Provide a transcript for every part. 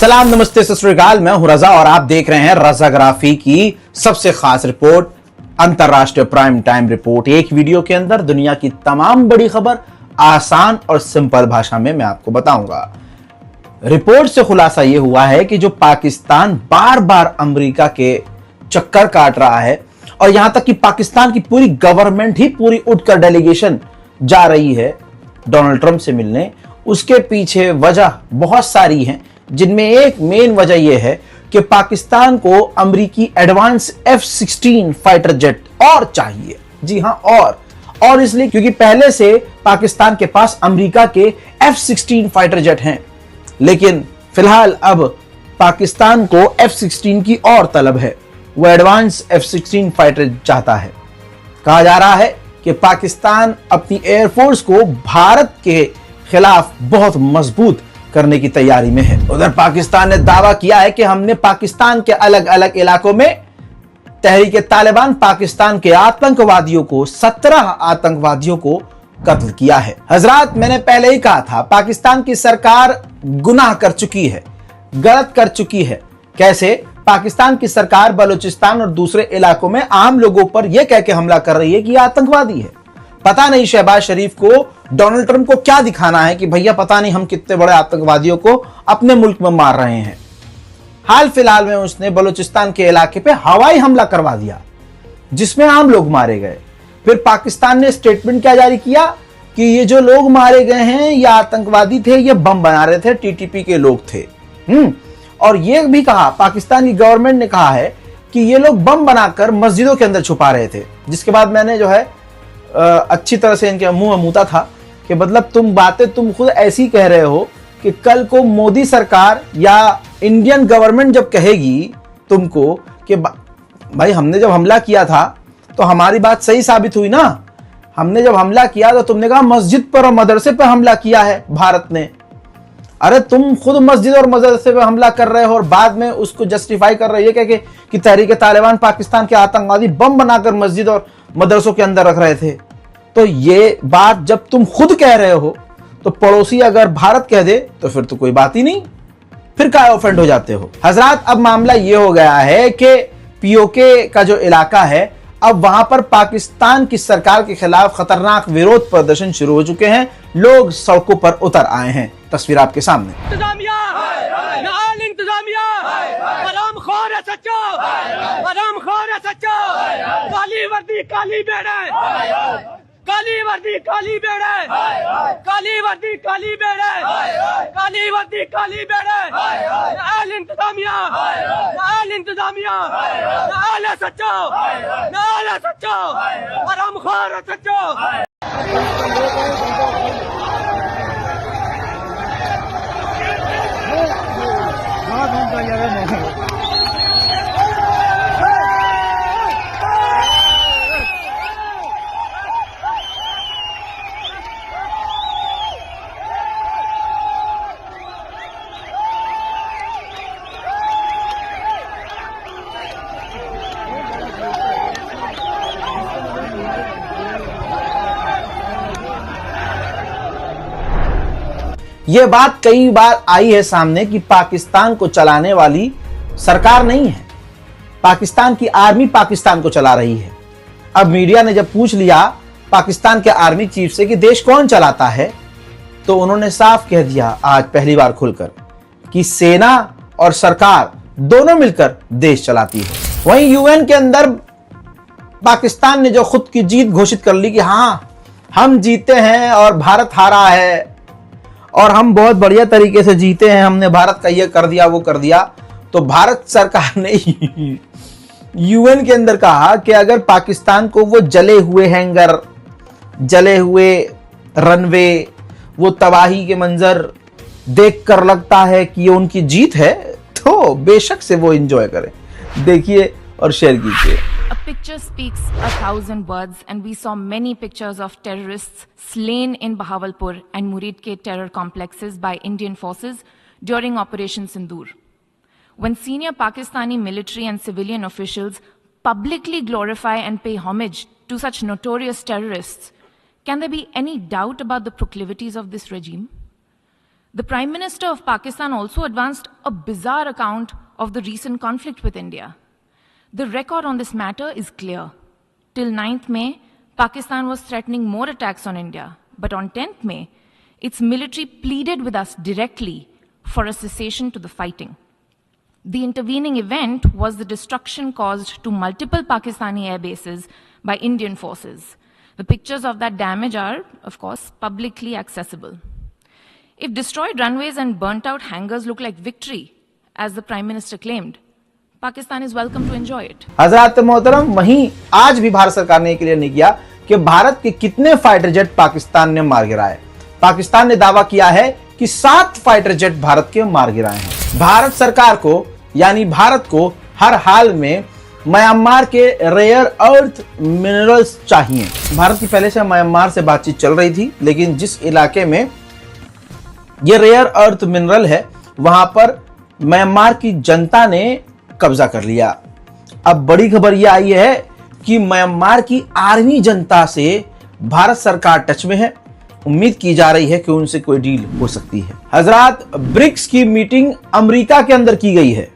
सलाम, नमस्ते, सत श्री अकाल। मैं हूं रजा और आप देख रहे हैं रजाग्राफी की सबसे खास रिपोर्ट, अंतरराष्ट्रीय प्राइम टाइम रिपोर्ट। एक वीडियो के अंदर दुनिया की तमाम बड़ी खबर आसान और सिंपल भाषा में मैं आपको बताऊंगा। रिपोर्ट से खुलासा यह हुआ है कि जो पाकिस्तान बार बार अमेरिका के चक्कर काट रहा है और यहां तक कि पाकिस्तान की पूरी गवर्नमेंट ही पूरी उठकर डेलीगेशन जा रही है डोनाल्ड ट्रंप से मिलने, उसके पीछे वजह बहुत सारी हैं, जिनमें एक मेन वजह यह है कि पाकिस्तान को अमेरिकी एडवांस F-16 फाइटर जेट और चाहिए। जी हां, और इसलिए क्योंकि पहले से पाकिस्तान के पास अमेरिका के F-16 फाइटर जेट हैं, लेकिन फिलहाल अब पाकिस्तान को F-16 की और तलब है। वो एडवांस F-16 फाइटर चाहता है। कहा जा रहा है कि पाकिस्तान अपनी एयरफोर्स को भारत के खिलाफ बहुत मजबूत करने की तैयारी में है। उधर पाकिस्तान ने दावा किया है कि हमने पाकिस्तान के अलग अलग इलाकों में तहरीक तालिबान पाकिस्तान के आतंकवादियों को 17 आतंकवादियों को कत्ल किया है। हजरात, मैंने पहले ही कहा था, पाकिस्तान की सरकार गुनाह कर चुकी है, गलत कर चुकी है। कैसे? पाकिस्तान की सरकार बलूचिस्तान और दूसरे इलाकों में आम लोगों पर यह कह के हमला कर रही है कि यह आतंकवादी है। पता नहीं शहबाज शरीफ को डोनाल्ड ट्रंप को क्या दिखाना है कि भैया पता नहीं हम कितने बड़े आतंकवादियों को अपने मुल्क में मार रहे हैं। हाल फिलहाल में उसने बलूचिस्तान के इलाके पे हवाई हमला करवा दिया जिसमें आम लोग मारे गए। फिर पाकिस्तान ने स्टेटमेंट क्या जारी किया कि ये जो लोग मारे गए हैं ये आतंकवादी थे, ये बम बना रहे थे, टीटीपी के लोग थे। और ये भी कहा, पाकिस्तान की गवर्नमेंट ने कहा है कि ये लोग बम बनाकर मस्जिदों के अंदर छुपा रहे थे। जिसके बाद मैंने जो है अच्छी तरह से इनके मुंह में मूता था कि मतलब तुम खुद ऐसी कह रहे हो कि कल को मोदी सरकार या इंडियन गवर्नमेंट जब कहेगी तुमको कि भाई हमने जब हमला किया था तो हमारी बात सही साबित हुई ना। हमने जब हमला किया तो तुमने कहा मस्जिद पर और मदरसे पर हमला किया है भारत ने। अरे तुम खुद मस्जिद और मदरसे पर हमला कर रहे हो और बाद में उसको जस्टिफाई कर रहे हो कि तहरीक तालिबान पाकिस्तान के आतंकवादी बम बनाकर मस्जिद और मदरसों के अंदर रख रहे थे। तो ये बात जब तुम खुद कह रहे हो तो पड़ोसी अगर भारत कह दे तो फिर तो कोई बात ही नहीं, फिर क्या ऑफेंड हो जाते हो। हजरात, अब मामला ये हो गया है कि पीओके का जो इलाका है, अब वहां पर पाकिस्तान की सरकार के खिलाफ खतरनाक विरोध प्रदर्शन शुरू हो चुके हैं। लोग सड़कों पर उतर आए हैं। तस्वीर आपके सामने। काली वर्दी काली बेड़ा, काली वर्दी काली बेड़ा, काली वर्दी काली बेड़ा, काली वर्दी काली बेड़ा। नाल इंतजामिया, नाल इंतजामिया, नाल सच्चो, नाल सच्चो, हराम खोर सच्चो। यह बात कई बार आई है सामने कि पाकिस्तान को चलाने वाली सरकार नहीं है, पाकिस्तान की आर्मी पाकिस्तान को चला रही है। अब मीडिया ने जब पूछ लिया पाकिस्तान के आर्मी चीफ से कि देश कौन चलाता है, तो उन्होंने साफ कह दिया आज पहली बार खुलकर कि सेना और सरकार दोनों मिलकर देश चलाती है। वहीं यूएन के अंदर पाकिस्तान ने जो खुद की जीत घोषित कर ली कि हां हम जीते हैं और भारत हारा है और हम बहुत बढ़िया तरीके से जीते हैं, हमने भारत का ये कर दिया वो कर दिया, तो भारत सरकार ने यूएन के अंदर कहा कि अगर पाकिस्तान को वो जले हुए हैंगर, जले हुए रनवे, वो तबाही के मंजर देखकर लगता है कि ये उनकी जीत है, तो बेशक से वो एंजॉय करें। देखिए और शेयर कीजिए। A picture speaks 1,000 words, and we saw many pictures of terrorists slain in Bahawalpur and Murid ke terror complexes by Indian forces during Operation Sindoor. When senior Pakistani military and civilian officials publicly glorify and pay homage to such notorious terrorists, can there be any doubt about the proclivities of this regime? The Prime Minister of Pakistan also advanced a bizarre account of the recent conflict with India. The record on this matter is clear. Till 9th May, Pakistan was threatening more attacks on India. But on 10th May, its military pleaded with us directly for a cessation to the fighting. The intervening event was the destruction caused to multiple Pakistani air bases by Indian forces. The pictures of that damage are, of course, publicly accessible. If destroyed runways and burnt out hangars look like victory, as the Prime Minister claimed, Pakistan is welcome to enjoy it. हजरात मोहतरम, वहीं आज भी भारत सरकार ने clear नहीं किया कि भारत के कितने फाइटर जेट पाकिस्तान ने मार गिराए। पाकिस्तान ने दावा किया है कि 7 फाइटर जेट भारत के मार गिराए हैं। भारत सरकार को यानी भारत को हर हाल में म्यांमार के रेयर अर्थ मिनरल्स चाहिए। भारत की पहले से म्यांमार से बातचीत चल रही थी, लेकिन जिस इलाके में ये रेयर अर्थ मिनरल है वहां पर म्यांमार की जनता ने कब्जा कर लिया। अब बड़ी खबर यह आई है कि म्यांमार की आर्मी जनता से भारत सरकार टच में है। उम्मीद की जा रही है कि उनसे कोई डील हो सकती है। हजरात, ब्रिक्स की मीटिंग अमेरिका के अंदर की गई है,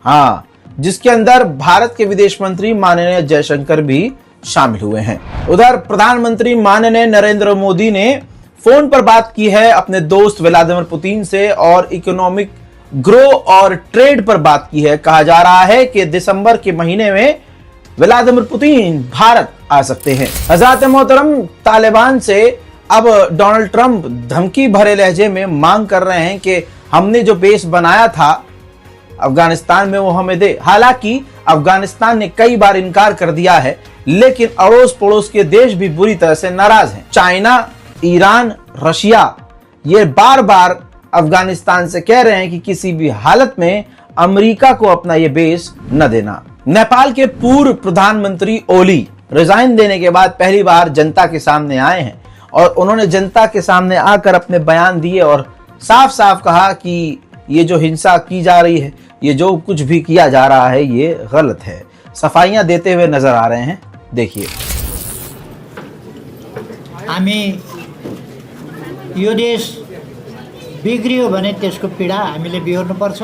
हाँ, जिसके अंदर भारत के विदेश मंत्री माननीय जयशंकर भी शामिल हुए हैं। उधर प्रधानमंत्री माननीय नरेंद्र मोदी ने फोन पर बात की है अपने दोस्त व्लादिमीर पुतिन से और इकोनॉमिक ग्रो और ट्रेड पर बात की है। कहा जा रहा है कि दिसंबर के महीने में व्लादिमीर पुतिन भारत आ सकते हैं। हज़रात मोहतरम, तालिबान से अब डोनाल्ड ट्रंप धमकी भरे लहजे में मांग कर रहे हैं कि हमने जो बेस बनाया था अफगानिस्तान में वो हमें दे। हालांकि अफगानिस्तान ने कई बार इनकार कर दिया है, लेकिन अड़ोस पड़ोस के देश भी बुरी तरह से नाराज हैं। चाइना, ईरान, रशिया ये बार बार अफगानिस्तान से कह रहे हैं कि किसी भी हालत में अमेरिका को अपना ये बेस न देना। नेपाल के पूर्व प्रधानमंत्री ओली रिजाइन देने के बाद पहली बार जनता के सामने आए हैं और उन्होंने जनता के सामने आकर अपने बयान दिए और साफ साफ कहा कि ये जो हिंसा की जा रही है, ये जो कुछ भी किया जा रहा है, ये गलत है। सफाइयां देते हुए नजर आ रहे हैं, देखिए। हामी यो देश बिग्रियो भने त्यसको पीडा हामीले बिहोर्नुपर्छ।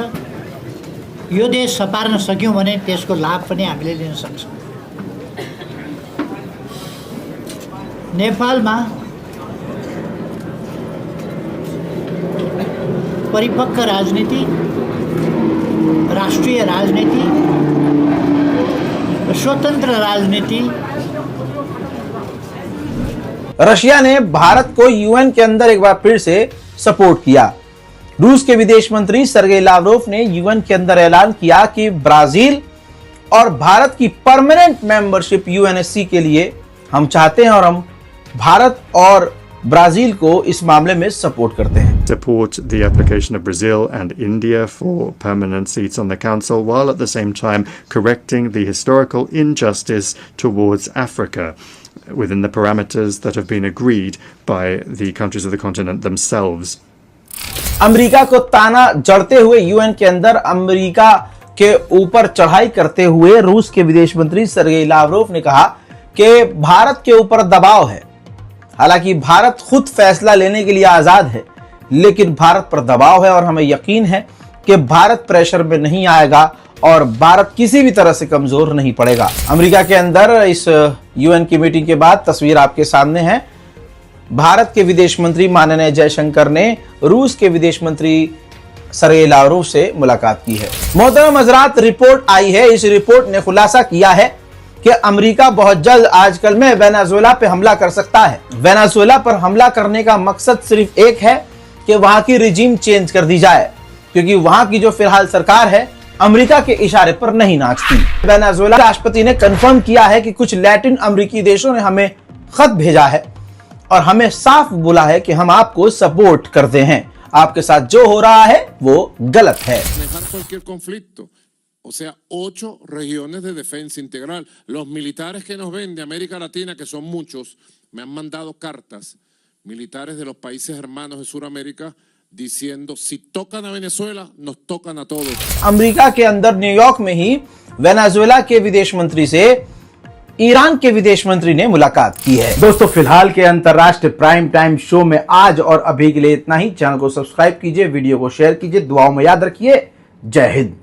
यो देश सपार्न सक्यौँ भने त्यसको लाभ पनि हामीले लिन सक्छौँ। नेपालमा परिपक्व राजनीति, राष्ट्रिय राजनीति, स्वतंत्र राजनीति। रशिया ने भारत को यूएन के अंदर एक बार फिर से सपोर्ट किया। रूस के विदेश मंत्री सर्गेई लावरोव ने यूएन के अंदर ऐलान किया कि ब्राजील और भारत की परमानेंट मेंबरशिप यूएनएससी के लिए हम चाहते हैं और हम भारत और ब्राजील को इस मामले में सपोर्ट करते हैं। Support the application of Brazil and India for permanent seats on the council, while at the same time correcting the historical injustice towards Africa within the parameters that have been agreed by the countries of the continent themselves. America को ताना जड़ते हुए UN के अंदर America के ऊपर चढ़ाई करते हुए रूस के विदेश मंत्री सर्गेई लावरोव ने कहा कि भारत के ऊपर दबाव है। हालांकि भारत खुद फैसला लेने के लिए आजाद है, लेकिन भारत पर दबाव है और हमें यकीन है कि भारत प्रेशर में नहीं आएगा और भारत किसी भी तरह से कमजोर नहीं पड़ेगा। अमेरिका के अंदर इस यूएन की मीटिंग के बाद तस्वीर आपके सामने है। भारत के विदेश मंत्री माननीय जयशंकर ने रूस के विदेश मंत्री सर्गेई लावरोव से मुलाकात की है। मोहतरम हज़रात, रिपोर्ट आई है। इस रिपोर्ट ने खुलासा किया है कि अमेरिका बहुत जल्द आजकल में वेनेजुएला पे हमला कर सकता है। वेनेजुएला पर हमला करने का मकसद सिर्फ एक है कि वहां की रिजीम चेंज कर दी जाए, क्योंकि वहां की जो फिलहाल सरकार है अमेरिका के इशारे पर नहीं नाचती। वेनेजुएला राष्ट्रपति ने कंफर्म किया है कि कुछ लैटिन अमेरिकी देशों ने हमें खत भेजा है और हमें साफ बोला है कि हम आपको सपोर्ट करते हैं, आपके साथ जो हो रहा है वो गलत है। O sea, 8 regiones de defensa integral. Los militares que nos ven de América Latina, que son muchos, me han mandado cartas, militares de los países hermanos de Sudamérica, diciendo si tocan a Venezuela, nos tocan a todos. America के अंदर New York में ही Venezuela के विदेश मंत्री से Iran के विदेश मंत्री ने मुलाकात की है। दोस्तों, फिलहाल के अंतरराष्ट्रीय प्राइम टाइम शो में आज और अभी के लिए इतना ही। चैनल को सब्सक्राइब कीजिए, वीडियो को शेयर कीजिए, दुआओं में याद रखिए। जय हिंद।